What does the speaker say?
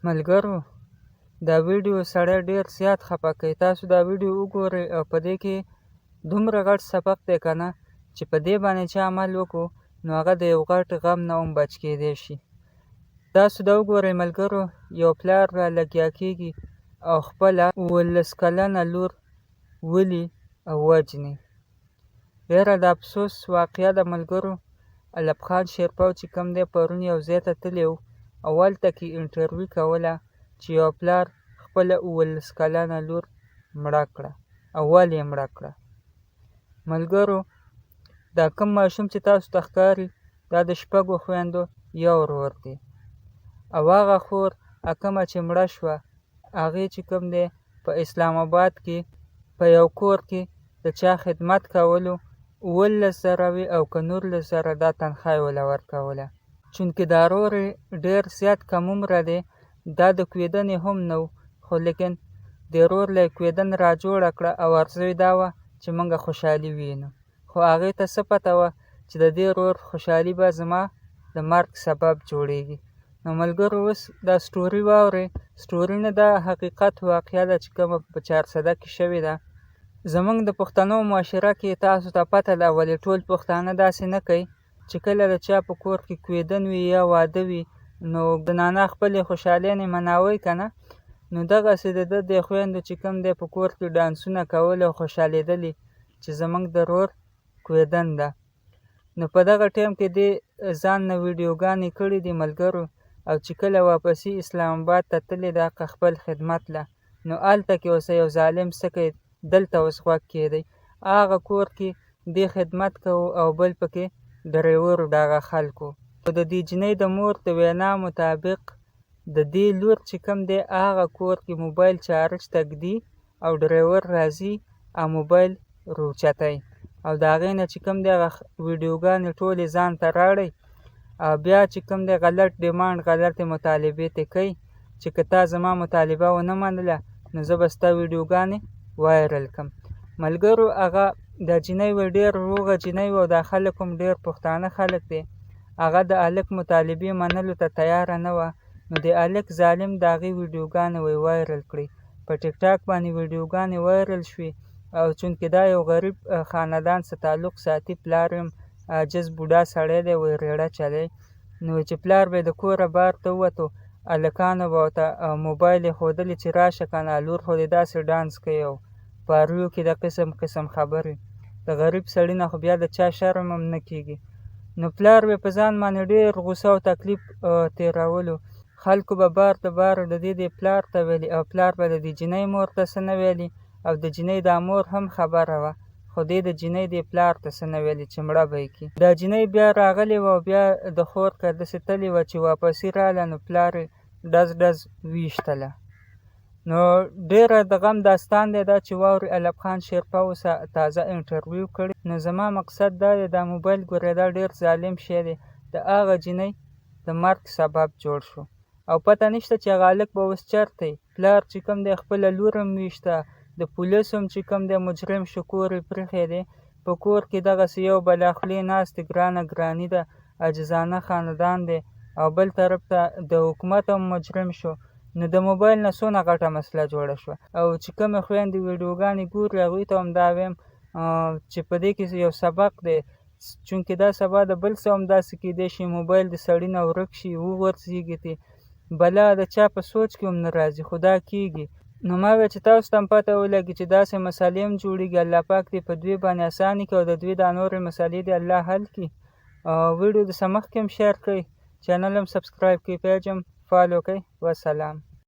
ملګرو دا ویډیو سړی ډېر زیات خفه کوي. تاسو دا ویډیو وګورئ او په دې کې دومره غټ سبق دی که نه چې په دې باندې چې عمل وکړو نو هغه د یو غټ غم نه هم بچ کیدی شي. تاسو دا وګورئ ملګرو، یو پلار را لګیا کیږي او خپله 18 کلنه لور ولي او وجني. ډېره د افسوس واقعه ده ملګرو. ایوب خان شیرپو چې کوم دی پرون یو ځای ته تللی و او هلته کې انټرویو کوله چې یو پلار خپله 18 کلنه لور مړه کړه او ولې یې مړه کړه. ملګرو دا کوم ماشوم چې تاسو ته ښکاري دا د 6 خویندو یو ورور دی او هغه خور کومه چې مړه شوه هغې چې کوم دی په اسلام آباد کې په یو کور کې د چا خدمت کولو 18,000 وي او که 19,000 دا تنخواه یې وله ورکوله. چونکې دا ورور یې ډېر زیات کم عمره دی، دا د کویدنې هم نه و، خو لیکن د ورور له یې کویدن را جوړه کړه او ارزو یې دا وه چې موږ خوشحالي وینو. خو هغې ته څه پته وه چې د دې ورور خوشحالي به زما د مرګ سبب جوړیږي. نو ملګرو اوس دا سټوري واورئ. سټوري نه دا حقیقت واقعه ده چې کومه په 400 کې شوې ده. زموږ د پښتنو معاشره کې تاسو ته پته ده ولې ټول پښتانه داسې نه کوي چې کله د چا په کور کې کویدن وي یا واده وي نو د نانا خپلې خوشحالۍ مناوئ که نه، نو دغسې د ده د خویندو چې کوم دی په کور کې ډانسونه کول او خوشحالېدلې چې زموږ د ورور کویدن ده. نو په دغه ټایم کې دې ځان نه ویډیوګانې کړي دي ملګرو، او چې کله واپسي اسلام آباد ته تللی ده که خپل خدمت له، نو هلته کې اوس یو ظالم څه کوي دلته اوس غوږ کېدی. هغه کور کې دې خدمت کوو او بل پکې ډریور د هغه خلکو. خو د دې جینۍ د مور د وینا مطابق د دې لور چې کوم دی هغه کور کې موبایل چارج ته ږدي او ډریور راځي او موبایل روچتوي او د هغې نه چې کوم دی هغه ویډیوګانې ټولې ځان ته راړئ او بیا چې کوم دی غلط ډیمانډ غلطې مطالبې ترې کوي چې که تا زما مطالبه ونه منله نو زه به ستا ویډیوګانې وایرل کړم. ملګرو هغه دا جینۍ وه ډېر روغه جینۍ وه او دا خلک هم ډېر پښتانه خلک دی. هغه د هلک مطالبې منلو ته تیاره نه وه، نو د هلک ظالم د هغې ویډیوګانې وایرل کړې. په ټیک ټاک باندې ویډیوګانې وایرل شوې او چونکې دا یو غریب خاندان څخه تعلق ساتي، پلار یې هم عاجز بوډا سړی دی، وایي ریړه چلی، نو چې پلار به یې د کوره بار ته ووتو هلکانو به ورته موبایل یې ښودلي چې راشه که نه، لور خو دې داسې ډانس کوي او پارویو کې د قسم قسم خبرې. د غریب سړي نه خو بیا د چا شرم هم نه کېږي. نو پلار به په ځان باندې ډېر غوسه او تکلیف تېرولو. خلکو به بار د بار د دې پلار ته ویلي او پلار به د دې جینۍ مور ته څه نه ویلي او د جینۍ دا مور هم خبره وه، خو دې د جینۍ دې پلار ته څه نه ویلي چې مړه به یې کړي. دا جینۍ بیا راغلې وه او بیا د خور که داسې تلې وه چې واپسي راغله نو پلار یې ډز ډز ویشتله. نو ډېره د غم داستان دی دا چې واورئ. ایوب خان شیرپو اوس تازه انټرویو کړی. نو زما مقصد دا دی دا موبایل ګورئ دا ډېر ظالم شی دی، د هغه جینۍ د مرګ سبب جوړ شو او پته نشته چې هغه هلک به اوس چېرته وي. پلار چې کوم دی خپله لور هم ویشته، د پولیسو هم چې کوم دی مجرم شو کور یې پرېښی دی، په کور کې دغسې یو بلا خولې ناست دی، ګرانه ګراني ده، عاجزانه خاندان دی او بل طرف ته د حکومت هم مجرم شو. نو د موبایل نه څونه غټه مسله جوړه شوه او چې کومې خویندې ویډیوګانې ګوري هغوی ته هم دا وایم چې په دې کې یو سبق دی، چونکې دا سبا د بل څه هم داسې کیدی شي موبایل د سړي نه ورک شي وغورځېږي ترې، بلا د چا په سوچ کې هم نه راځي، خو دا کېږي. نو ما ویل چې تاسو ته هم پته ولګي چې داسې مسلې هم جوړېږي. الله پاک دې په دوی باندې اساني کړي او د دوی دا نورې مسلې دې الله حل کړي. ویډیو د څه مخکې هم شیر کړئ، چینل هم سبسکرایب کړئ، پیج هم فالو کړئ. وسلام.